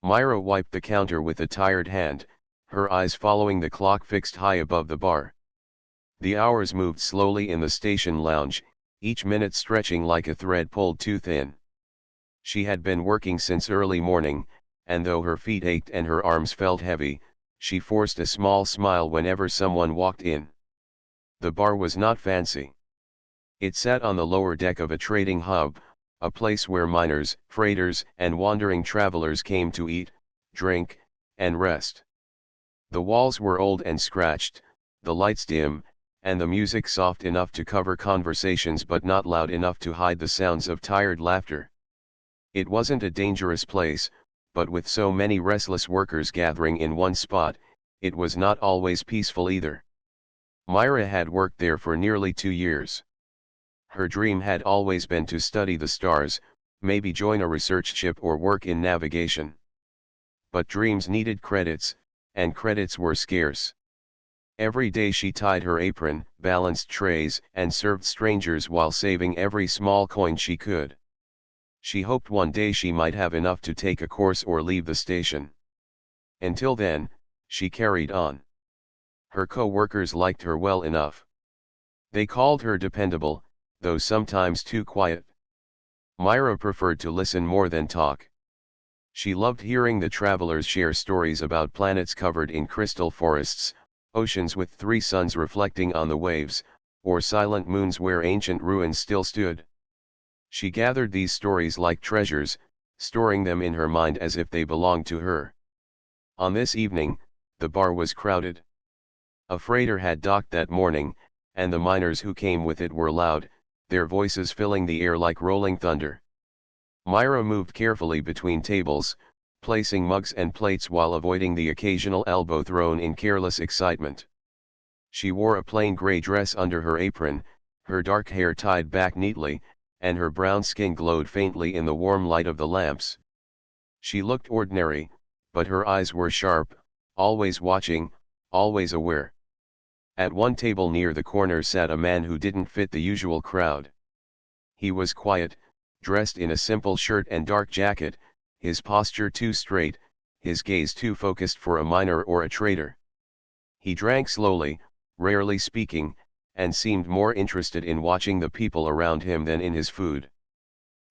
Myra wiped the counter with a tired hand, her eyes following the clock fixed high above the bar. The hours moved slowly in the station lounge, each minute stretching like a thread pulled too thin. She had been working since early morning, and though her feet ached and her arms felt heavy, she forced a small smile whenever someone walked in. The bar was not fancy. It sat on the lower deck of a trading hub, a place where miners, freighters, and wandering travelers came to eat, drink, and rest. The walls were old and scratched, the lights dim, and the music soft enough to cover conversations but not loud enough to hide the sounds of tired laughter. It wasn't a dangerous place, but with so many restless workers gathering in one spot, it was not always peaceful either. Myra had worked there for nearly 2 years. Her dream had always been to study the stars, maybe join a research ship or work in navigation. But dreams needed credits, and credits were scarce. Every day she tied her apron, balanced trays, and served strangers while saving every small coin she could. She hoped one day she might have enough to take a course or leave the station. Until then, she carried on. Her co-workers liked her well enough. They called her dependable, though sometimes too quiet. Myra preferred to listen more than talk. She loved hearing the travelers share stories about planets covered in crystal forests, oceans with 3 suns reflecting on the waves, or silent moons where ancient ruins still stood. She gathered these stories like treasures, storing them in her mind as if they belonged to her. On this evening, the bar was crowded. A freighter had docked that morning, and the miners who came with it were loud, their voices filling the air like rolling thunder. Myra moved carefully between tables, placing mugs and plates while avoiding the occasional elbow thrown in careless excitement. She wore a plain gray dress under her apron, her dark hair tied back neatly, and her brown skin glowed faintly in the warm light of the lamps. She looked ordinary, but her eyes were sharp, always watching, always aware. At one table near the corner sat a man who didn't fit the usual crowd. He was quiet, dressed in a simple shirt and dark jacket, his posture too straight, his gaze too focused for a miner or a trader. He drank slowly, rarely speaking, and seemed more interested in watching the people around him than in his food.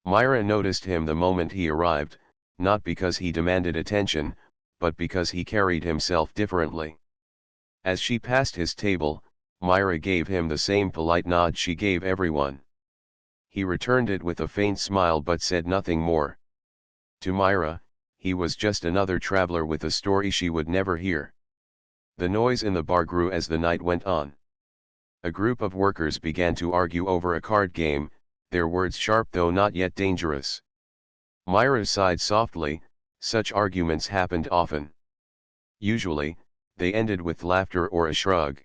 Myra noticed him the moment he arrived, not because he demanded attention, but because he carried himself differently. As she passed his table, Myra gave him the same polite nod she gave everyone. He returned it with a faint smile but said nothing more. To Myra, he was just another traveler with a story she would never hear. The noise in the bar grew as the night went on. A group of workers began to argue over a card game, their words sharp though not yet dangerous. Myra sighed softly, such arguments happened often. Usually, they ended with laughter or a shrug.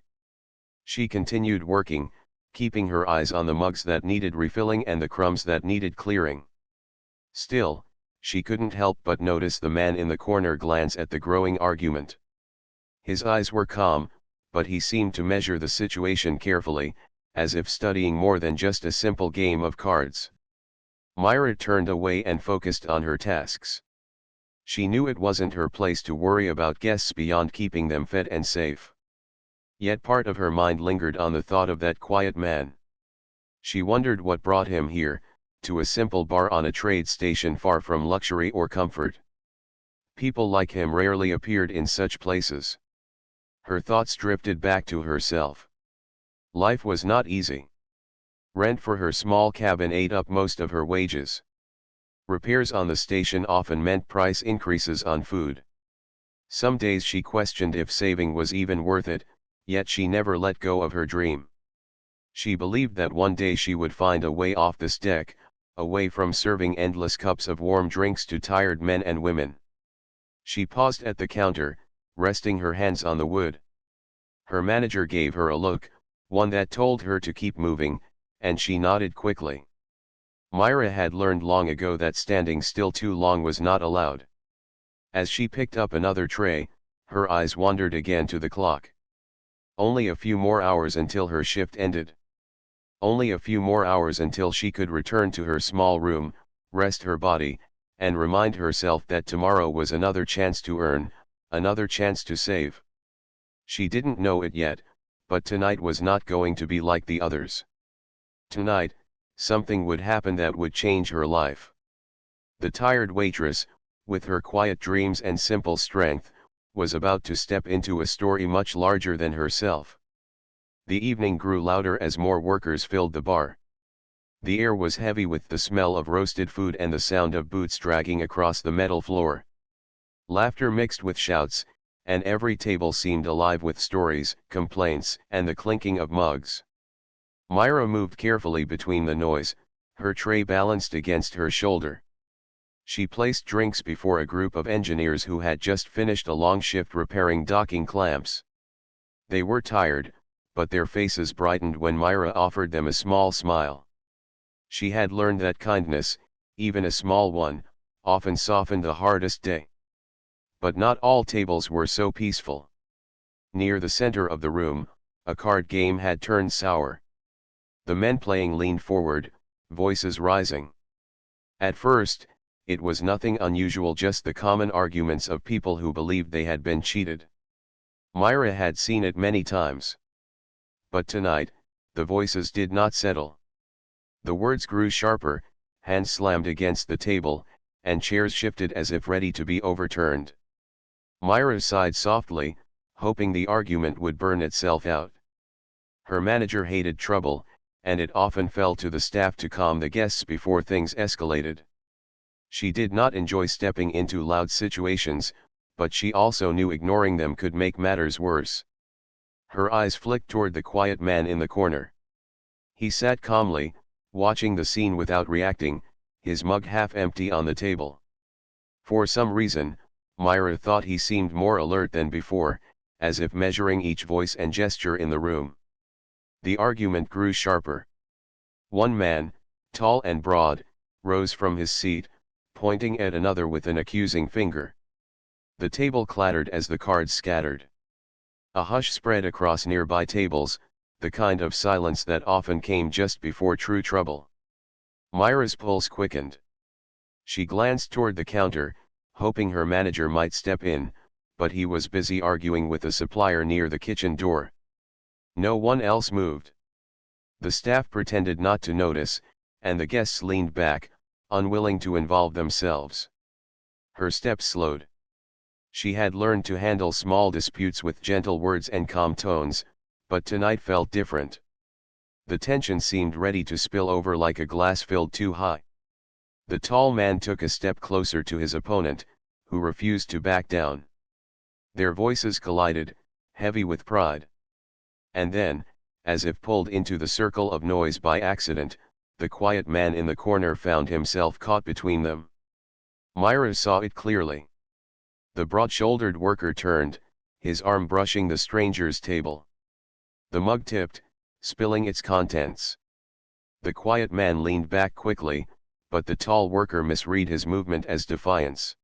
She continued working, keeping her eyes on the mugs that needed refilling and the crumbs that needed clearing. Still, she couldn't help but notice the man in the corner glance at the growing argument. His eyes were calm, but he seemed to measure the situation carefully, as if studying more than just a simple game of cards. Myra turned away and focused on her tasks. She knew it wasn't her place to worry about guests beyond keeping them fed and safe. Yet part of her mind lingered on the thought of that quiet man. She wondered what brought him here, to a simple bar on a trade station far from luxury or comfort. People like him rarely appeared in such places. Her thoughts drifted back to herself. Life was not easy. Rent for her small cabin ate up most of her wages. Repairs on the station often meant price increases on food. Some days she questioned if saving was even worth it, yet she never let go of her dream. She believed that one day she would find a way off this deck, away from serving endless cups of warm drinks to tired men and women. She paused at the counter, resting her hands on the wood. Her manager gave her a look, one that told her to keep moving, and she nodded quickly. Myra had learned long ago that standing still too long was not allowed. As she picked up another tray, her eyes wandered again to the clock. Only a few more hours until her shift ended. Only a few more hours until she could return to her small room, rest her body, and remind herself that tomorrow was another chance to earn, another chance to save. She didn't know it yet, but tonight was not going to be like the others. Tonight, something would happen that would change her life. The tired waitress, with her quiet dreams and simple strength, was about to step into a story much larger than herself. The evening grew louder as more workers filled the bar. The air was heavy with the smell of roasted food and the sound of boots dragging across the metal floor. Laughter mixed with shouts, and every table seemed alive with stories, complaints, and the clinking of mugs. Myra moved carefully between the noise, her tray balanced against her shoulder. She placed drinks before a group of engineers who had just finished a long shift repairing docking clamps. They were tired, but their faces brightened when Myra offered them a small smile. She had learned that kindness, even a small one, often softened the hardest day. But not all tables were so peaceful. Near the center of the room, a card game had turned sour. The men playing leaned forward, voices rising. At first, it was nothing unusual, just the common arguments of people who believed they had been cheated. Myra had seen it many times. But tonight, the voices did not settle. The words grew sharper, hands slammed against the table, and chairs shifted as if ready to be overturned. Myra sighed softly, hoping the argument would burn itself out. Her manager hated trouble, and it often fell to the staff to calm the guests before things escalated. She did not enjoy stepping into loud situations, but she also knew ignoring them could make matters worse. Her eyes flicked toward the quiet man in the corner. He sat calmly, watching the scene without reacting, his mug half empty on the table. For some reason, Myra thought he seemed more alert than before, as if measuring each voice and gesture in the room. The argument grew sharper. One man, tall and broad, rose from his seat, pointing at another with an accusing finger. The table clattered as the cards scattered. A hush spread across nearby tables, the kind of silence that often came just before true trouble. Myra's pulse quickened. She glanced toward the counter, hoping her manager might step in, but he was busy arguing with a supplier near the kitchen door. No one else moved. The staff pretended not to notice, and the guests leaned back, unwilling to involve themselves. Her steps slowed. She had learned to handle small disputes with gentle words and calm tones, but tonight felt different. The tension seemed ready to spill over like a glass filled too high. The tall man took a step closer to his opponent, who refused to back down. Their voices collided, heavy with pride. And then, as if pulled into the circle of noise by accident, the quiet man in the corner found himself caught between them. Myra saw it clearly. The broad-shouldered worker turned, his arm brushing the stranger's table. The mug tipped, spilling its contents. The quiet man leaned back quickly, but the tall worker misread his movement as defiance.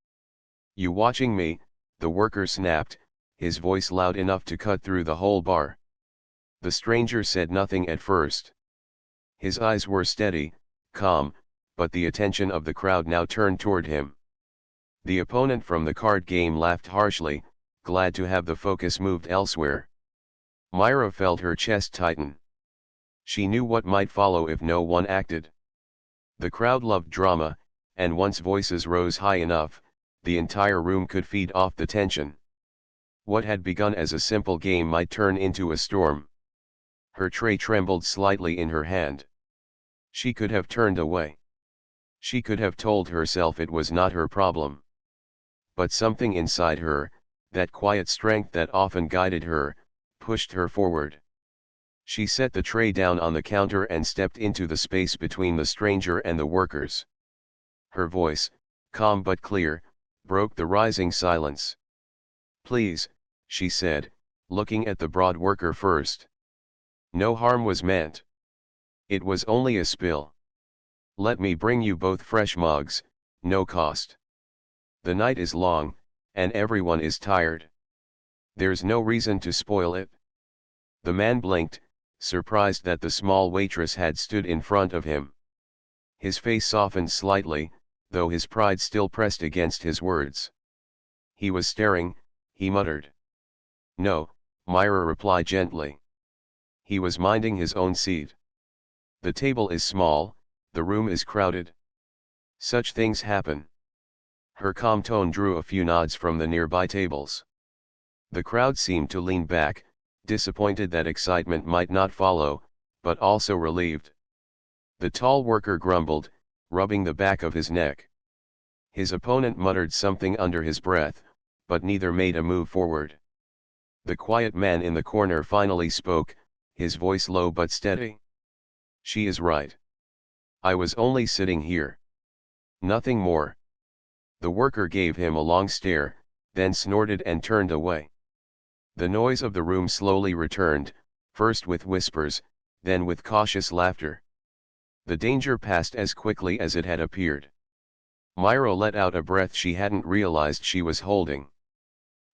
"You watching me?" the worker snapped, his voice loud enough to cut through the whole bar. The stranger said nothing at first. His eyes were steady, calm, but the attention of the crowd now turned toward him. The opponent from the card game laughed harshly, glad to have the focus moved elsewhere. Myra felt her chest tighten. She knew what might follow if no one acted. The crowd loved drama, and once voices rose high enough, the entire room could feed off the tension. What had begun as a simple game might turn into a storm. Her tray trembled slightly in her hand. She could have turned away. She could have told herself it was not her problem. But something inside her, that quiet strength that often guided her, pushed her forward. She set the tray down on the counter and stepped into the space between the stranger and the workers. Her voice, calm but clear, broke the rising silence. "Please," she said, looking at the broad worker first. "No harm was meant. It was only a spill. Let me bring you both fresh mugs, no cost. The night is long, and everyone is tired. There's no reason to spoil it." The man blinked, surprised that the small waitress had stood in front of him. His face softened slightly, though his pride still pressed against his words. He was staring, he muttered. "No," Myra replied gently. He was minding his own seat. "The table is small, the room is crowded. Such things happen." Her calm tone drew a few nods from the nearby tables. The crowd seemed to lean back, disappointed that excitement might not follow, but also relieved. The tall worker grumbled, rubbing the back of his neck. His opponent muttered something under his breath, but neither made a move forward. The quiet man in the corner finally spoke, his voice low but steady. "She is right. I was only sitting here. Nothing more." The worker gave him a long stare, then snorted and turned away. The noise of the room slowly returned, first with whispers, then with cautious laughter. The danger passed as quickly as it had appeared. Myra let out a breath she hadn't realized she was holding.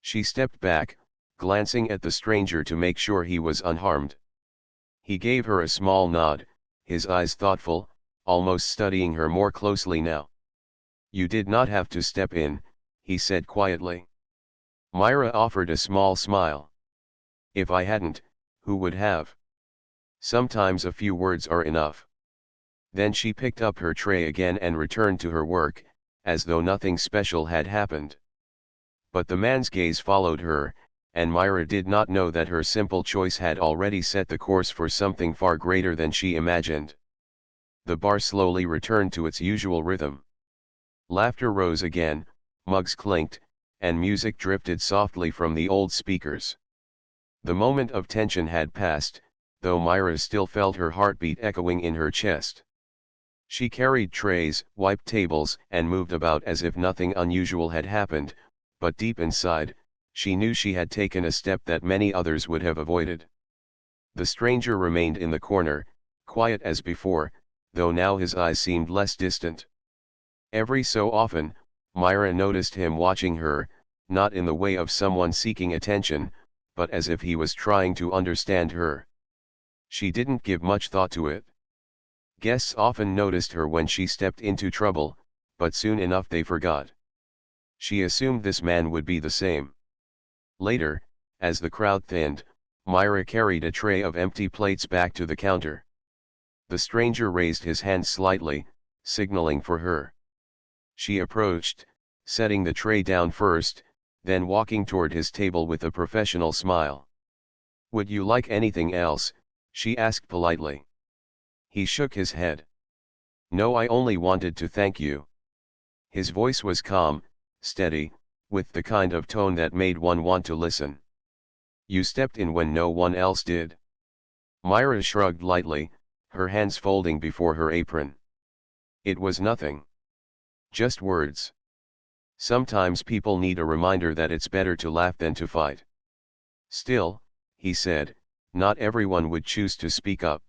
She stepped back, glancing at the stranger to make sure he was unharmed. He gave her a small nod, his eyes thoughtful, almost studying her more closely now. "You did not have to step in," he said quietly. Myra offered a small smile. "If I hadn't, who would have? Sometimes a few words are enough." Then she picked up her tray again and returned to her work, as though nothing special had happened. But the man's gaze followed her, and Myra did not know that her simple choice had already set the course for something far greater than she imagined. The bar slowly returned to its usual rhythm. Laughter rose again, mugs clinked, and music drifted softly from the old speakers. The moment of tension had passed, though Myra still felt her heartbeat echoing in her chest. She carried trays, wiped tables, and moved about as if nothing unusual had happened, but deep inside, she knew she had taken a step that many others would have avoided. The stranger remained in the corner, quiet as before, though now his eyes seemed less distant. Every so often, Myra noticed him watching her, not in the way of someone seeking attention, but as if he was trying to understand her. She didn't give much thought to it. Guests often noticed her when she stepped into trouble, but soon enough they forgot. She assumed this man would be the same. Later, as the crowd thinned, Myra carried a tray of empty plates back to the counter. The stranger raised his hand slightly, signaling for her. She approached, setting the tray down first, then walking toward his table with a professional smile. "Would you like anything else?" she asked politely. He shook his head. "No, I only wanted to thank you." His voice was calm, steady, with the kind of tone that made one want to listen. "You stepped in when no one else did." Myra shrugged lightly, her hands folding before her apron. "It was nothing. Just words. Sometimes people need a reminder that it's better to laugh than to fight." "Still," he said, "not everyone would choose to speak up.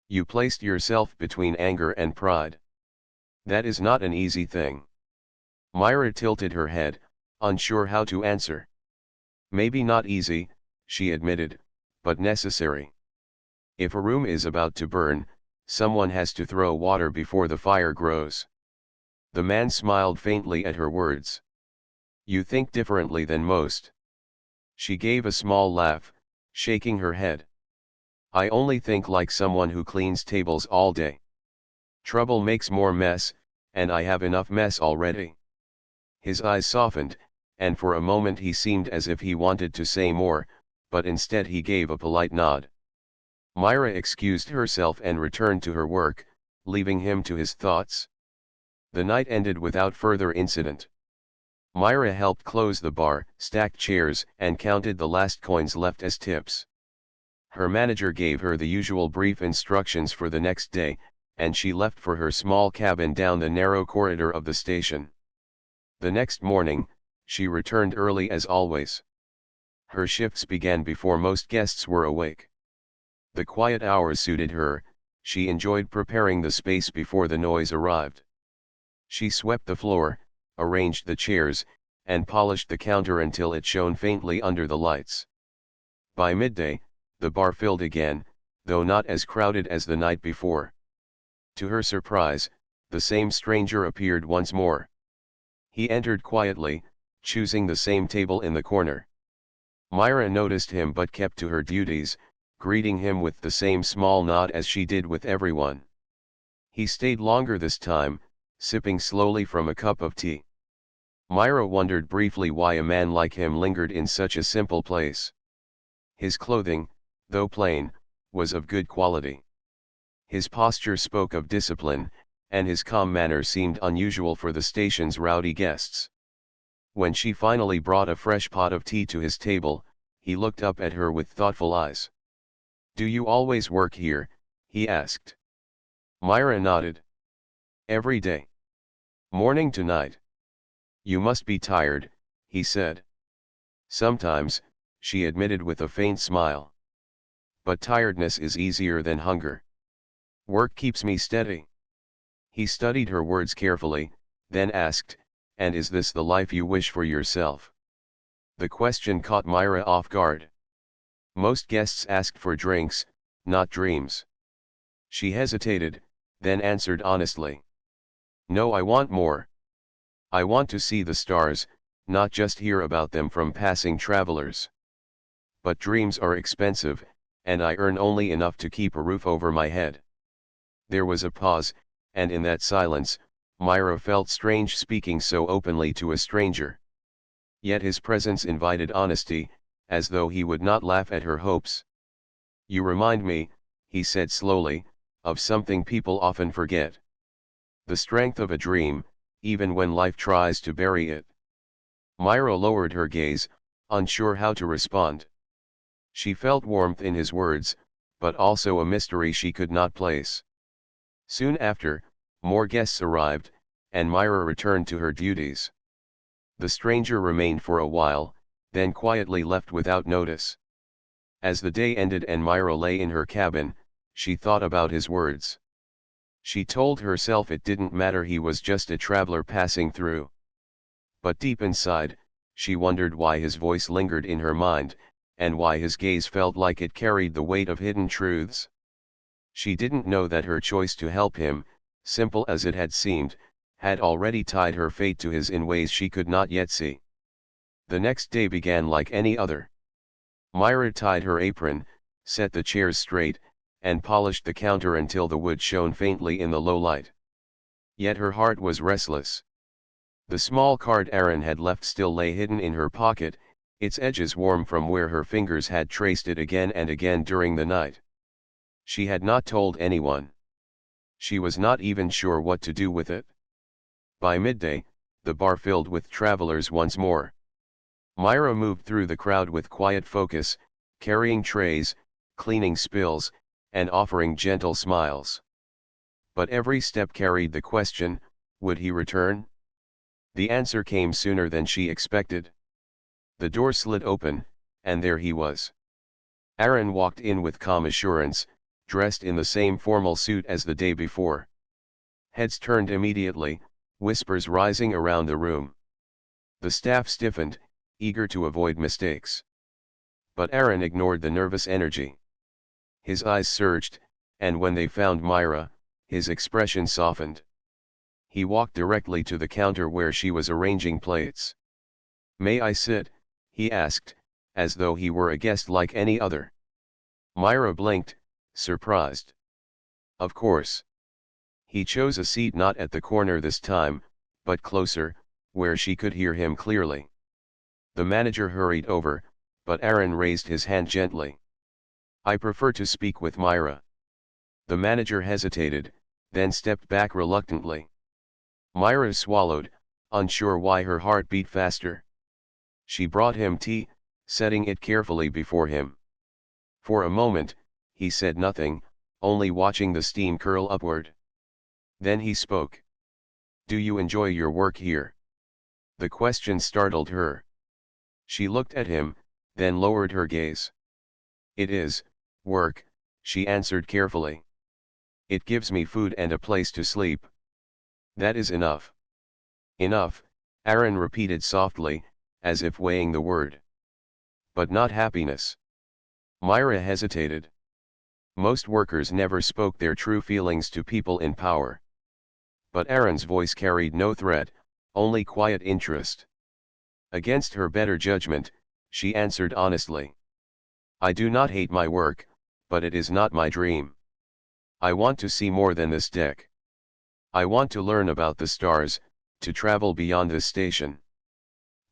You placed yourself between anger and pride. That is not an easy thing." Myra tilted her head, unsure how to answer. "Maybe not easy," she admitted, "but necessary. If a room is about to burn, someone has to throw water before the fire grows." The man smiled faintly at her words. "You think differently than most." She gave a small laugh, shaking her head. "I only think like someone who cleans tables all day. Trouble makes more mess, and I have enough mess already." His eyes softened, and for a moment he seemed as if he wanted to say more, but instead he gave a polite nod. Myra excused herself and returned to her work, leaving him to his thoughts. The night ended without further incident. Myra helped close the bar, stacked chairs, and counted the last coins left as tips. Her manager gave her the usual brief instructions for the next day, and she left for her small cabin down the narrow corridor of the station. The next morning, she returned early as always. Her shifts began before most guests were awake. The quiet hours suited her, she enjoyed preparing the space before the noise arrived. She swept the floor, arranged the chairs, and polished the counter until it shone faintly under the lights. By midday, the bar filled again, though not as crowded as the night before. To her surprise, The same stranger appeared once more. He entered quietly, choosing the same table in the corner. Myra noticed him but kept to her duties, greeting him with the same small nod as she did with everyone. He stayed longer this time, sipping slowly from a cup of tea. Myra wondered briefly why a man like him lingered in such a simple place. His clothing, though plain, was of good quality. His posture spoke of discipline, and his calm manner seemed unusual for the station's rowdy guests. When she finally brought a fresh pot of tea to his table, he looked up at her with thoughtful eyes. "Do you always work here?" he asked. Myra nodded. "Every day. Morning to night." "You must be tired," he said. "Sometimes," she admitted with a faint smile. "But tiredness is easier than hunger. Work keeps me steady." He studied her words carefully, then asked, "And is this the life you wish for yourself?" The question caught Myra off guard. Most guests asked for drinks, not dreams. She hesitated, then answered honestly. "No, I want more. I want to see the stars, not just hear about them from passing travelers. But dreams are expensive, and I earn only enough to keep a roof over my head." There was a pause, and in that silence, Myra felt strange speaking so openly to a stranger. Yet his presence invited honesty, as though he would not laugh at her hopes. "You remind me," he said slowly, "of something people often forget. The strength of a dream, even when life tries to bury it." Myra lowered her gaze, unsure how to respond. She felt warmth in his words, but also a mystery she could not place. Soon after, more guests arrived, and Myra returned to her duties. The stranger remained for a while, then quietly left without notice. As the day ended and Myra lay in her cabin, she thought about his words. She told herself it didn't matter, he was just a traveler passing through. But deep inside, she wondered why his voice lingered in her mind, and why his gaze felt like it carried the weight of hidden truths. She didn't know that her choice to help him, simple as it had seemed, had already tied her fate to his in ways she could not yet see. The next day began like any other. Myra tied her apron, set the chairs straight, and polished the counter until the wood shone faintly in the low light. Yet her heart was restless. The small card Aaron had left still lay hidden in her pocket, its edges warm from where her fingers had traced it again and again during the night. She had not told anyone. She was not even sure what to do with it. By midday, the bar filled with travelers once more. Myra moved through the crowd with quiet focus, carrying trays, cleaning spills, and offering gentle smiles. But every step carried the question, would he return? The answer came sooner than she expected. The door slid open, and there he was. Aaron walked in with calm assurance, dressed in the same formal suit as the day before. Heads turned immediately, whispers rising around the room. The staff stiffened, eager to avoid mistakes. But Aaron ignored the nervous energy. His eyes searched, and when they found Myra, his expression softened. He walked directly to the counter where she was arranging plates. "May I sit?" he asked, as though he were a guest like any other. Myra blinked, surprised. "Of course." He chose a seat not at the corner this time, but closer, where she could hear him clearly. The manager hurried over, but Aaron raised his hand gently. "I prefer to speak with Myra." The manager hesitated, then stepped back reluctantly. Myra swallowed, unsure why her heart beat faster. She brought him tea, setting it carefully before him. For a moment, he said nothing, only watching the steam curl upward. Then he spoke. "Do you enjoy your work here?" The question startled her. She looked at him, then lowered her gaze. "It is work," she answered carefully. "It gives me food and a place to sleep. That is enough." "Enough," Aaron repeated softly, as if weighing the word. "But not happiness." Myra hesitated. Most workers never spoke their true feelings to people in power. But Aaron's voice carried no threat, only quiet interest. Against her better judgment, she answered honestly. I do not hate my work, but it is not my dream. I want to see more than this deck. I want to learn about the stars, to travel beyond this station.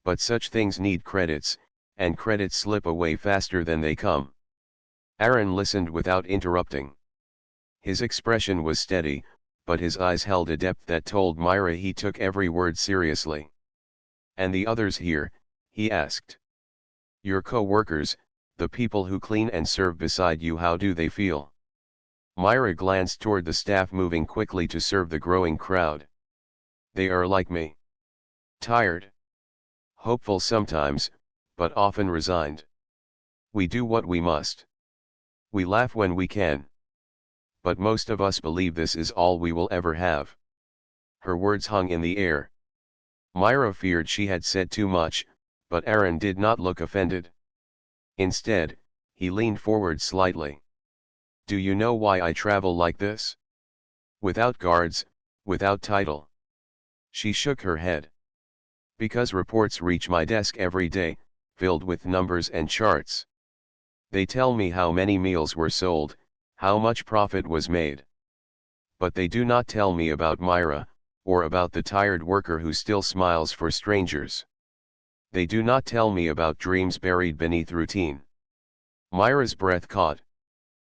But such things need credits, and credits slip away faster than they come. Aaron listened without interrupting. His expression was steady, but his eyes held a depth that told Myra he took every word seriously. And the others here, he asked. Your co-workers, the people who clean and serve beside you, how do they feel? Myra glanced toward the staff moving quickly to serve the growing crowd. They are like me. Tired. Hopeful sometimes, but often resigned. We do what we must. We laugh when we can. But most of us believe this is all we will ever have. Her words hung in the air. Myra feared she had said too much, but Aaron did not look offended. Instead, he leaned forward slightly. Do you know why I travel like this? Without guards, without title. She shook her head. Because reports reach my desk every day, filled with numbers and charts. They tell me how many meals were sold, how much profit was made. But they do not tell me about Myra, or about the tired worker who still smiles for strangers. They do not tell me about dreams buried beneath routine. Myra's breath caught.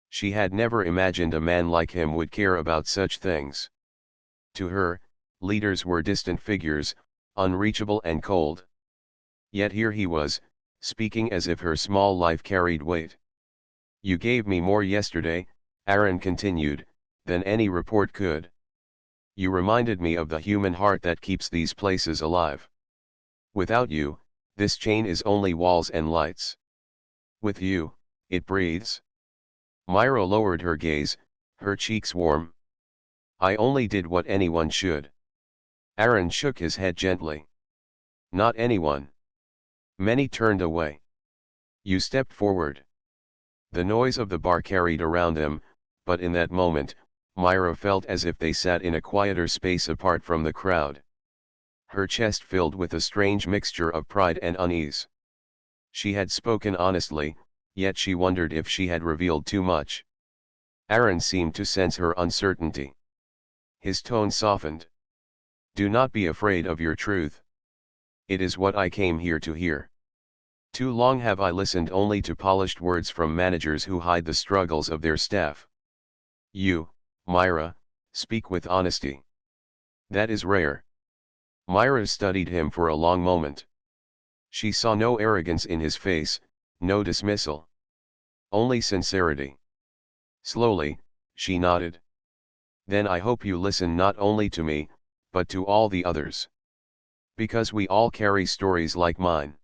She had never imagined a man like him would care about such things. To her, leaders were distant figures, unreachable and cold. Yet here he was, speaking as if her small life carried weight. You gave me more yesterday, Aaron continued, than any report could. You reminded me of the human heart that keeps these places alive. Without you, this chain is only walls and lights. With you, it breathes. Myra lowered her gaze, her cheeks warm. I only did what anyone should. Aaron shook his head gently. Not anyone. Many turned away. You stepped forward. The noise of the bar carried around them, but in that moment, Myra felt as if they sat in a quieter space apart from the crowd. Her chest filled with a strange mixture of pride and unease. She had spoken honestly, yet she wondered if she had revealed too much. Aaron seemed to sense her uncertainty. His tone softened. Do not be afraid of your truth. It is what I came here to hear. Too long have I listened only to polished words from managers who hide the struggles of their staff. You, Myra, speak with honesty. That is rare. Myra studied him for a long moment. She saw no arrogance in his face, no dismissal. Only sincerity. Slowly, she nodded. Then I hope you listen not only to me, but to all the others. Because we all carry stories like mine.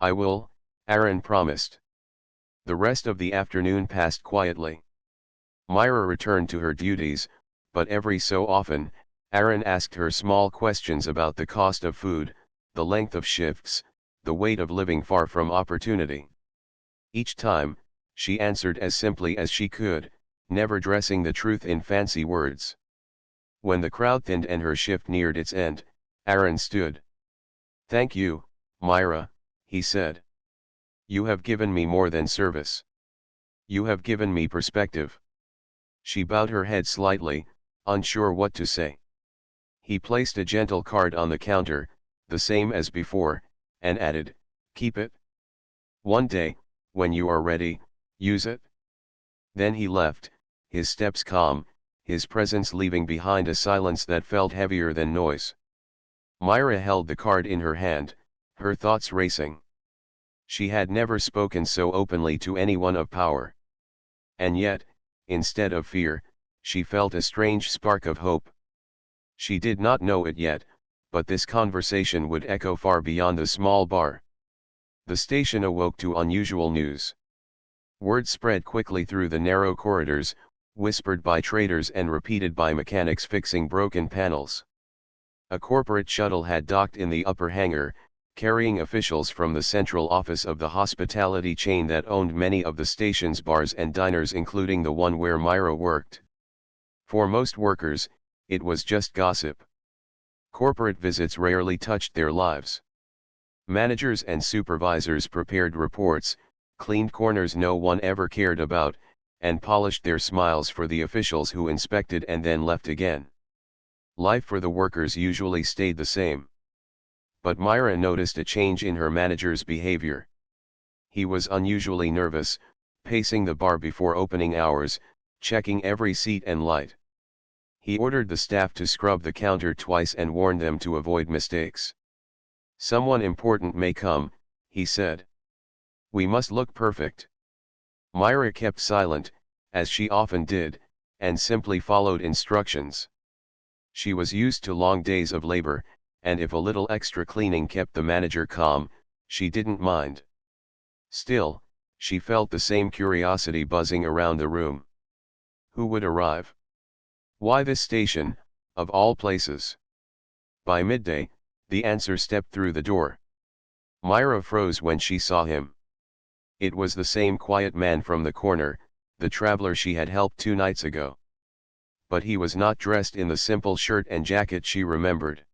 I will, Aaron promised. The rest of the afternoon passed quietly. Myra returned to her duties, but every so often, Aaron asked her small questions about the cost of food, the length of shifts, the weight of living far from opportunity. Each time, she answered as simply as she could, never dressing the truth in fancy words. When the crowd thinned and her shift neared its end, Aaron stood. Thank you, Myra, he said. You have given me more than service. You have given me perspective. She bowed her head slightly, unsure what to say. He placed a gentle card on the counter, the same as before, and added, keep it. One day, when you are ready, use it. Then he left, his steps calm, his presence leaving behind a silence that felt heavier than noise. Myra held the card in her hand, her thoughts racing. She had never spoken so openly to anyone of power. And yet, instead of fear, she felt a strange spark of hope. She did not know it yet, but this conversation would echo far beyond the small bar. The station awoke to unusual news. Word spread quickly through the narrow corridors, whispered by traders and repeated by mechanics fixing broken panels. A corporate shuttle had docked in the upper hangar, carrying officials from the central office of the hospitality chain that owned many of the station's bars and diners, including the one where Myra worked. For most workers, it was just gossip. Corporate visits rarely touched their lives. Managers and supervisors prepared reports, cleaned corners no one ever cared about, and polished their smiles for the officials who inspected and then left again. Life for the workers usually stayed the same. But Myra noticed a change in her manager's behavior. He was unusually nervous, pacing the bar before opening hours, checking every seat and light. He ordered the staff to scrub the counter twice and warned them to avoid mistakes. "Someone important may come," he said. "We must look perfect." Myra kept silent, as she often did, and simply followed instructions. She was used to long days of labor, and if a little extra cleaning kept the manager calm, she didn't mind. Still, she felt the same curiosity buzzing around the room. Who would arrive? Why this station, of all places? By midday, the answer stepped through the door. Myra froze when she saw him. It was the same quiet man from the corner, the traveler she had helped 2 nights ago. But he was not dressed in the simple shirt and jacket she remembered.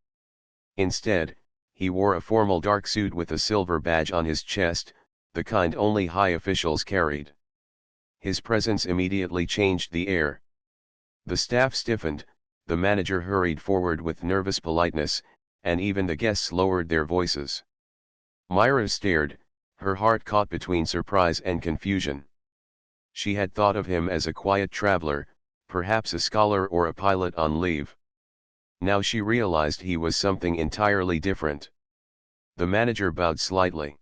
Instead, he wore a formal dark suit with a silver badge on his chest, the kind only high officials carried. His presence immediately changed the air. The staff stiffened, the manager hurried forward with nervous politeness, and even the guests lowered their voices. Myra stared, her heart caught between surprise and confusion. She had thought of him as a quiet traveler, perhaps a scholar or a pilot on leave. Now she realized he was something entirely different. The manager bowed slightly.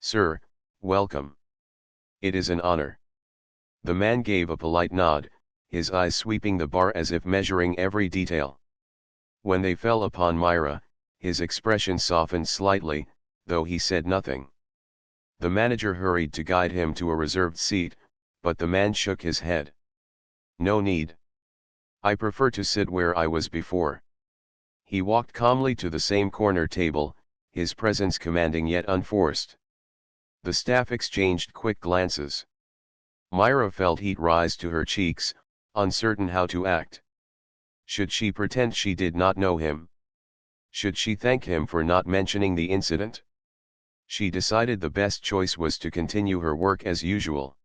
"Sir, welcome. It is an honor." The man gave a polite nod, his eyes sweeping the bar as if measuring every detail. When they fell upon Myra, his expression softened slightly, though he said nothing. The manager hurried to guide him to a reserved seat, but the man shook his head. "No need. I prefer to sit where I was before." He walked calmly to the same corner table, his presence commanding yet unforced. The staff exchanged quick glances. Myra felt heat rise to her cheeks, uncertain how to act. Should she pretend she did not know him? Should she thank him for not mentioning the incident? She decided the best choice was to continue her work as usual.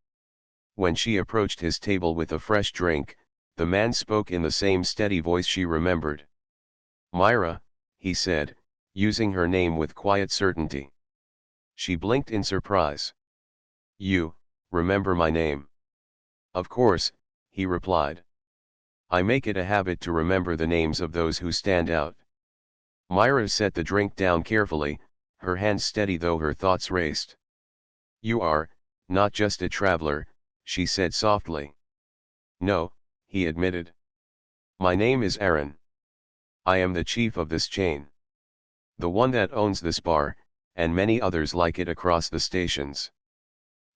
When she approached his table with a fresh drink, the man spoke in the same steady voice she remembered. "Myra," he said, using her name with quiet certainty. She blinked in surprise. "You remember my name?" "Of course," he replied. "I make it a habit to remember the names of those who stand out." Myra set the drink down carefully, her hands steady though her thoughts raced. "You are, not just a traveler," she said softly. "No," he admitted. "My name is Aaron. I am the chief of this chain. The one that owns this bar, and many others like it across the stations."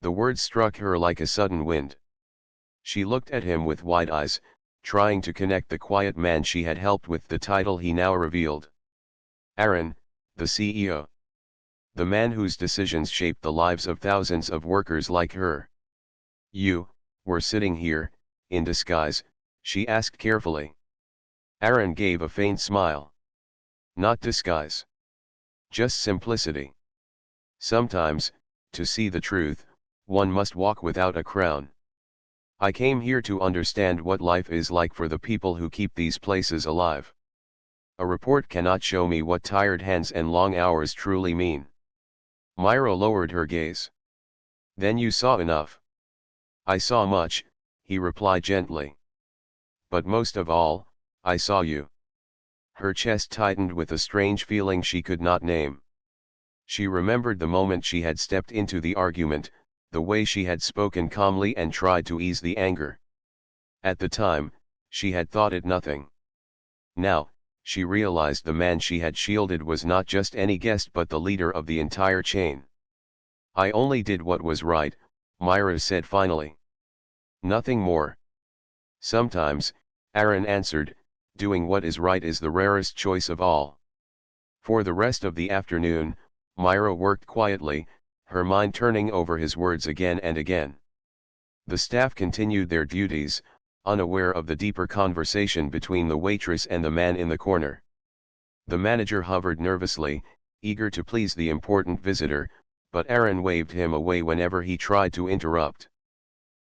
The words struck her like a sudden wind. She looked at him with wide eyes, trying to connect the quiet man she had helped with the title he now revealed. Aaron, the CEO. The man whose decisions shaped the lives of thousands of workers like her. "You were sitting here, in disguise?" she asked carefully. Aaron gave a faint smile. "Not disguise. Just simplicity. Sometimes, to see the truth, one must walk without a crown. I came here to understand what life is like for the people who keep these places alive. A report cannot show me what tired hands and long hours truly mean." Myra lowered her gaze. "Then you saw enough." "I saw much," he replied gently. "But most of all, I saw you." Her chest tightened with a strange feeling she could not name. She remembered the moment she had stepped into the argument, the way she had spoken calmly and tried to ease the anger. At the time, she had thought it nothing. Now, she realized the man she had shielded was not just any guest but the leader of the entire chain. "I only did what was right," Myra said finally. "Nothing more." "Sometimes," Aaron answered, "doing what is right is the rarest choice of all." For the rest of the afternoon, Myra worked quietly, her mind turning over his words again and again. The staff continued their duties, unaware of the deeper conversation between the waitress and the man in the corner. The manager hovered nervously, eager to please the important visitor, but Aaron waved him away whenever he tried to interrupt.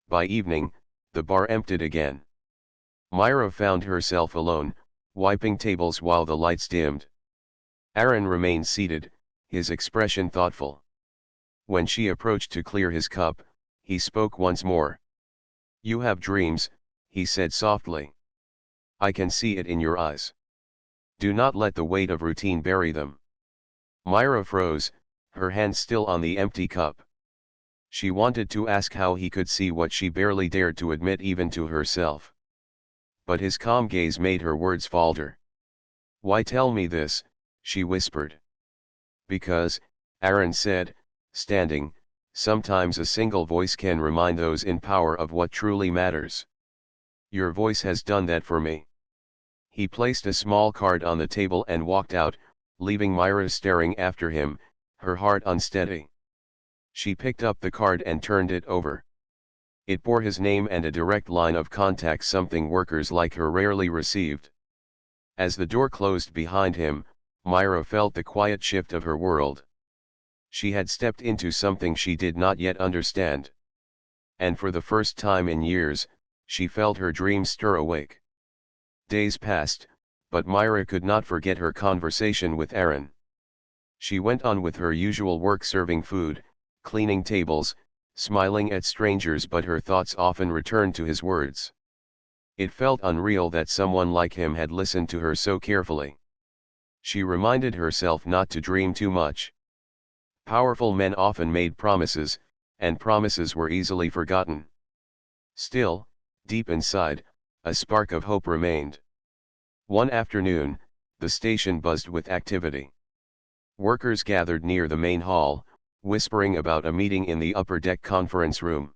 By evening, the bar emptied again. Myra found herself alone, wiping tables while the lights dimmed. Aaron remained seated, his expression thoughtful. When she approached to clear his cup, he spoke once more. "You have dreams," he said softly. "I can see it in your eyes. Do not let the weight of routine bury them." Myra froze, her hand still on the empty cup. She wanted to ask how he could see what she barely dared to admit even to herself. But his calm gaze made her words falter. "Why tell me this?" she whispered. "Because," Aaron said, standing, "sometimes a single voice can remind those in power of what truly matters. Your voice has done that for me." He placed a small card on the table and walked out, leaving Myra staring after him, her heart unsteady. She picked up the card and turned it over. It bore his name and a direct line of contact, something workers like her rarely received. As the door closed behind him, Myra felt the quiet shift of her world. She had stepped into something she did not yet understand. And for the first time in years, she felt her dreams stir awake. Days passed, but Myra could not forget her conversation with Aaron. She went on with her usual work, serving food, cleaning tables, smiling at strangers, but her thoughts often returned to his words. It felt unreal that someone like him had listened to her so carefully. She reminded herself not to dream too much. Powerful men often made promises, and promises were easily forgotten. Still, deep inside, a spark of hope remained. One afternoon, the station buzzed with activity. Workers gathered near the main hall, whispering about a meeting in the upper deck conference room.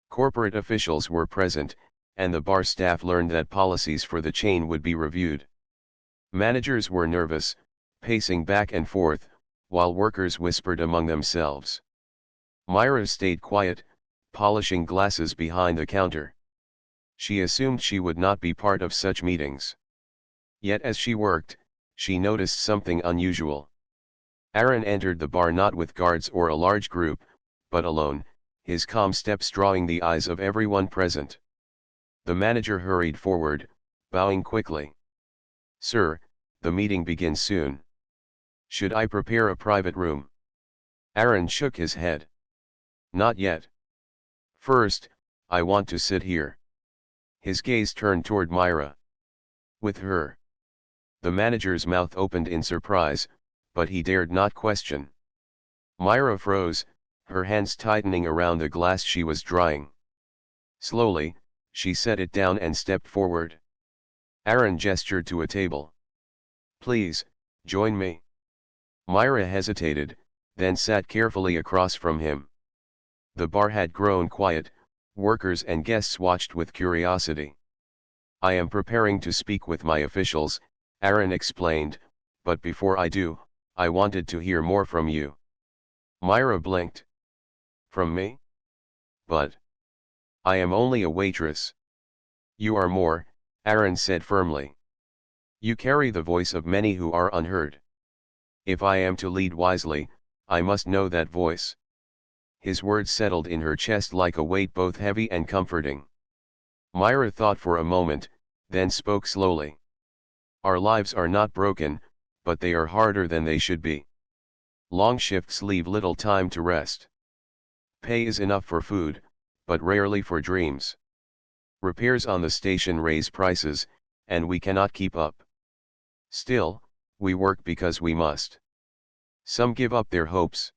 Corporate officials were present, and the bar staff learned that policies for the chain would be reviewed. Managers were nervous, pacing back and forth, while workers whispered among themselves. Myra stayed quiet, polishing glasses behind the counter. She assumed she would not be part of such meetings. Yet as she worked, she noticed something unusual. Aaron entered the bar not with guards or a large group, but alone, his calm steps drawing the eyes of everyone present. The manager hurried forward, bowing quickly. "Sir, the meeting begins soon. Should I prepare a private room?" Aaron shook his head. "Not yet. First, I want to sit here." His gaze turned toward Myra. "With her?" The manager's mouth opened in surprise, but he dared not question. Myra froze, her hands tightening around the glass she was drying. Slowly, she set it down and stepped forward. Aaron gestured to a table. "Please, join me." Myra hesitated, then sat carefully across from him. The bar had grown quiet, workers and guests watched with curiosity. "I am preparing to speak with my officials," Aaron explained, "but before I do, I wanted to hear more from you." Myra blinked. "From me? But I am only a waitress." "You are more," Aaron said firmly. "You carry the voice of many who are unheard. If I am to lead wisely, I must know that voice." His words settled in her chest like a weight, both heavy and comforting. Myra thought for a moment, then spoke slowly. "Our lives are not broken, but they are harder than they should be. Long shifts leave little time to rest. Pay is enough for food, but rarely for dreams. Repairs on the station raise prices, and we cannot keep up. Still, we work because we must. Some give up their hopes.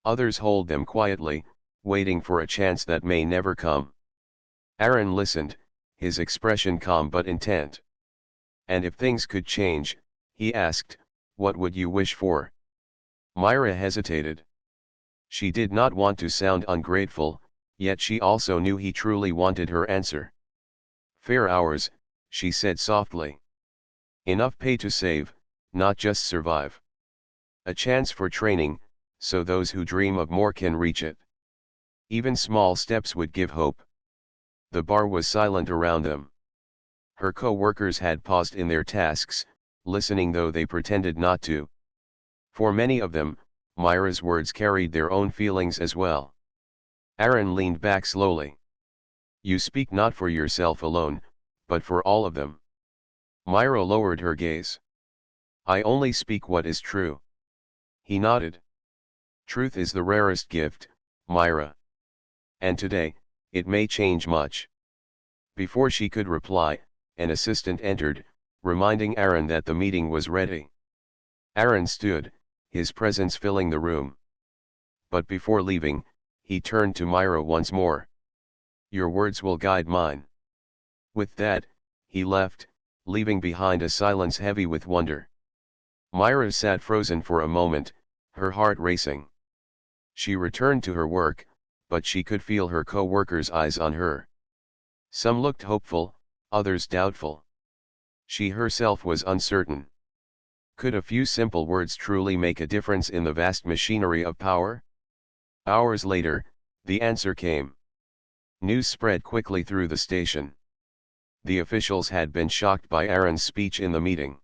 Others hold them quietly, waiting for a chance that may never come." Aaron listened, his expression calm but intent. "And if things could change," he asked, "what would you wish for?" Myra hesitated. She did not want to sound ungrateful, yet she also knew he truly wanted her answer. "Fair hours," she said softly. "Enough pay to save, not just survive. A chance for training, so those who dream of more can reach it. Even small steps would give hope." The bar was silent around them. Her co-workers had paused in their tasks, listening though they pretended not to. For many of them, Myra's words carried their own feelings as well. Aaron leaned back slowly. "You speak not for yourself alone, but for all of them." Myra lowered her gaze. "I only speak what is true." He nodded. "Truth is the rarest gift, Myra. And today, it may change much." Before she could reply, an assistant entered, reminding Aaron that the meeting was ready. Aaron stood, his presence filling the room. But before leaving, he turned to Myra once more. "Your words will guide mine." With that, he left, leaving behind a silence heavy with wonder. Myra sat frozen for a moment, her heart racing. She returned to her work, but she could feel her co-workers' eyes on her. Some looked hopeful, others doubtful. She herself was uncertain. Could a few simple words truly make a difference in the vast machinery of power? Hours later, the answer came. News spread quickly through the station. The officials had been shocked by Aaron's speech in the meeting.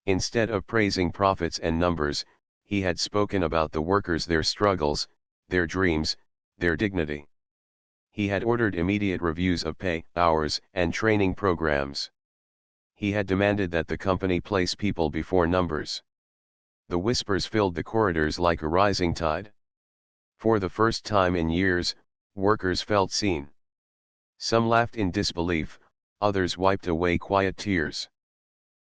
Instead of praising profits and numbers, he had spoken about the workers, their struggles, their dreams, their dignity. He had ordered immediate reviews of pay, hours, and training programs. He had demanded that the company place people before numbers. The whispers filled the corridors like a rising tide. For the first time in years, workers felt seen. Some laughed in disbelief, others wiped away quiet tears.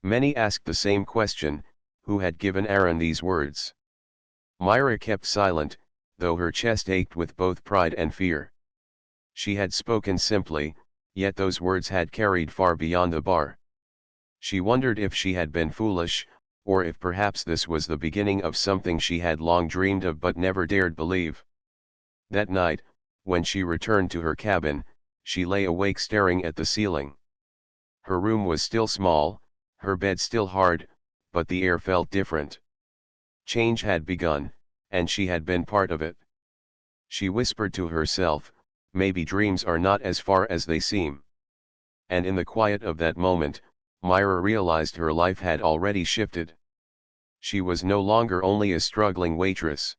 Many asked the same question: who had given Aaron these words? Myra kept silent, though her chest ached with both pride and fear. She had spoken simply, yet those words had carried far beyond the bar. She wondered if she had been foolish, or if perhaps this was the beginning of something she had long dreamed of but never dared believe. That night, when she returned to her cabin, she lay awake staring at the ceiling. Her room was still small, her bed still hard, but the air felt different. Change had begun, and she had been part of it. She whispered to herself, "Maybe dreams are not as far as they seem." And in the quiet of that moment, Myra realized her life had already shifted. She was no longer only a struggling waitress.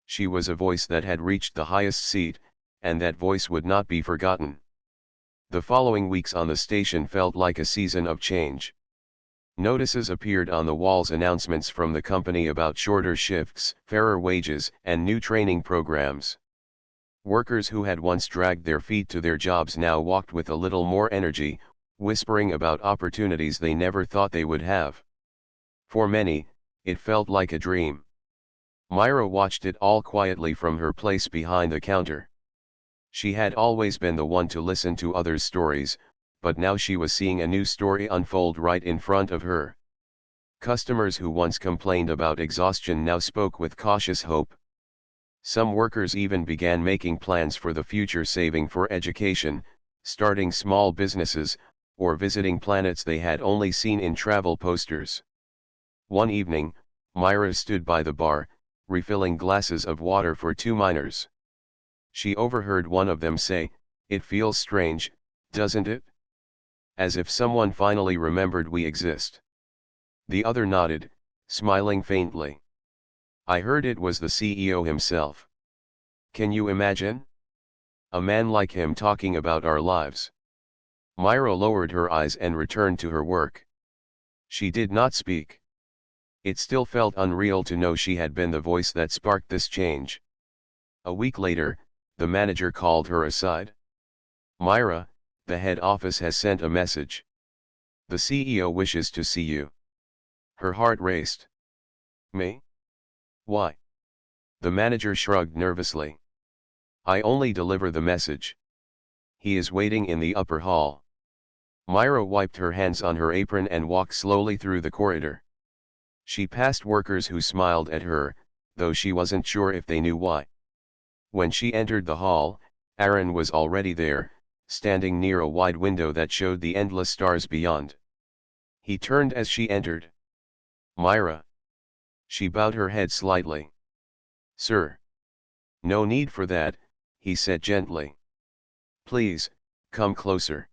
She was a voice that had reached the highest seat, and that voice would not be forgotten. The following weeks on the station felt like a season of change. Notices appeared on the walls, announcements from the company about shorter shifts, fairer wages, and new training programs. Workers who had once dragged their feet to their jobs now walked with a little more energy, whispering about opportunities they never thought they would have. For many, it felt like a dream. Myra watched it all quietly from her place behind the counter. She had always been the one to listen to others' stories, but now she was seeing a new story unfold right in front of her. Customers who once complained about exhaustion now spoke with cautious hope. Some workers even began making plans for the future, saving for education, starting small businesses, or visiting planets they had only seen in travel posters. One evening, Myra stood by the bar, refilling glasses of water for two miners. She overheard one of them say, "It feels strange, doesn't it? As if someone finally remembered we exist." The other nodded, smiling faintly. "I heard it was the CEO himself. Can you imagine? A man like him talking about our lives." Myra lowered her eyes and returned to her work. She did not speak. It still felt unreal to know she had been the voice that sparked this change. A week later, the manager called her aside. "Myra, the head office has sent a message. The CEO wishes to see you." Her heart raced. "Me? Why?" The manager shrugged nervously. "I only deliver the message. He is waiting in the upper hall." Myra wiped her hands on her apron and walked slowly through the corridor. She passed workers who smiled at her, though she wasn't sure if they knew why. When she entered the hall, Aaron was already there, standing near a wide window that showed the endless stars beyond. He turned as she entered. "Myra." She bowed her head slightly. "Sir." "No need for that," he said gently. "Please, Come closer.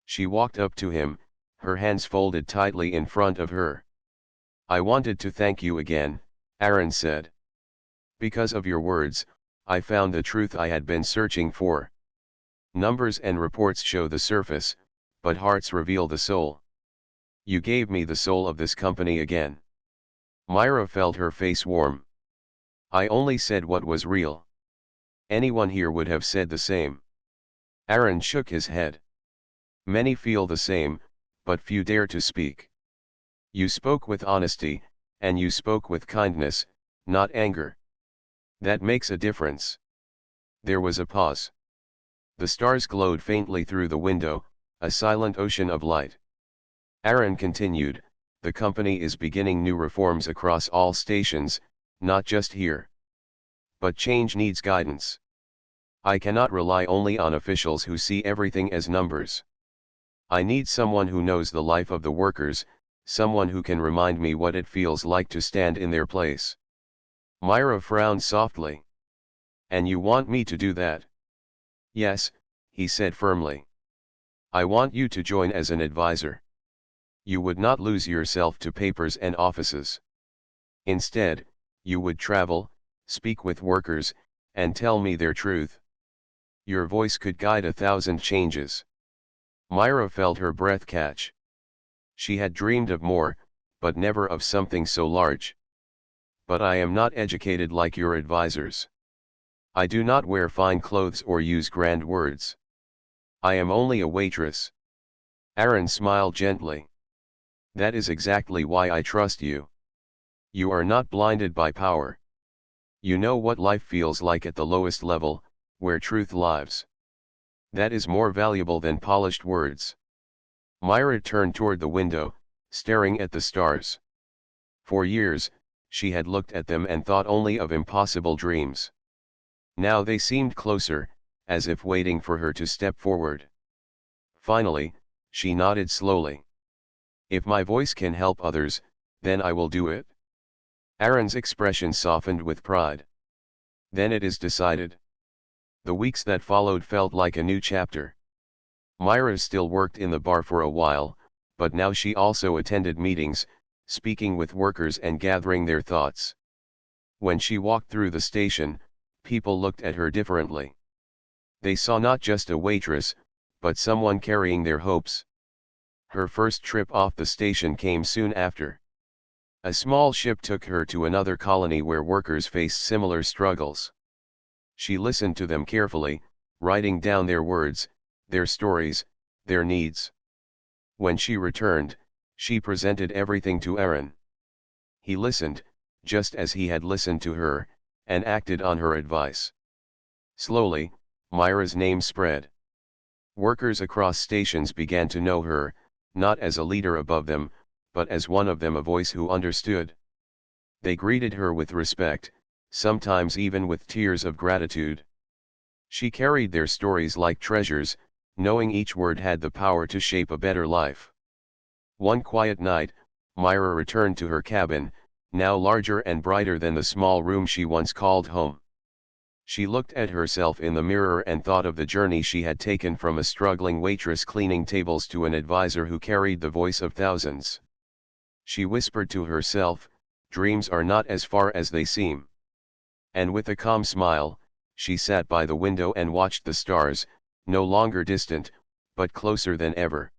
She walked up to him, her hands folded tightly in front of her. I wanted to thank you again, Aaron said. Because of your words, I found the truth I had been searching for. Numbers and reports show the surface, but hearts reveal the soul. You gave me the soul of this company again. Myra felt her face warm. I only said what was real. Anyone here would have said the same. Aaron shook his head. Many feel the same, but few dare to speak. You spoke with honesty, and you spoke with kindness, not anger. That makes a difference. There was a pause. The stars glowed faintly through the window, a silent ocean of light. Aaron continued, the company is beginning new reforms across all stations, not just here. But change needs guidance. I cannot rely only on officials who see everything as numbers. I need someone who knows the life of the workers, someone who can remind me what it feels like to stand in their place. Myra frowned softly. And you want me to do that? Yes, he said firmly. I want you to join as an advisor. You would not lose yourself to papers and offices. Instead, you would travel, speak with workers, and tell me their truth. Your voice could guide 1,000 changes. Myra felt her breath catch. She had dreamed of more, but never of something so large. But I am not educated like your advisors. I do not wear fine clothes or use grand words. I am only a waitress. Aaron smiled gently. That is exactly why I trust you. You are not blinded by power. You know what life feels like at the lowest level, where truth lives. That is more valuable than polished words. Myra turned toward the window, staring at the stars. For years, she had looked at them and thought only of impossible dreams. Now they seemed closer, as if waiting for her to step forward. Finally, she nodded slowly. If my voice can help others, then I will do it. Aaron's expression softened with pride. Then it is decided. The weeks that followed felt like a new chapter. Myra still worked in the bar for a while, but now she also attended meetings, speaking with workers and gathering their thoughts. When she walked through the station, people looked at her differently. They saw not just a waitress, but someone carrying their hopes. Her first trip off the station came soon after. A small ship took her to another colony where workers faced similar struggles. She listened to them carefully, writing down their words, their stories, their needs. When she returned, she presented everything to Aaron. He listened, just as he had listened to her, and acted on her advice. Slowly, Myra's name spread. Workers across stations began to know her, not as a leader above them, but as one of them, a voice who understood. They greeted her with respect, sometimes even with tears of gratitude. She carried their stories like treasures, knowing each word had the power to shape a better life. One quiet night, Myra returned to her cabin, now larger and brighter than the small room she once called home. She looked at herself in the mirror and thought of the journey she had taken from a struggling waitress cleaning tables to an advisor who carried the voice of thousands. She whispered to herself, dreams are not as far as they seem. And with a calm smile, she sat by the window and watched the stars, no longer distant, but closer than ever.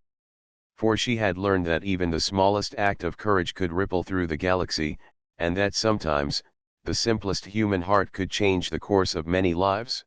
For she had learned that even the smallest act of courage could ripple through the galaxy, and that sometimes, the simplest human heart could change the course of many lives.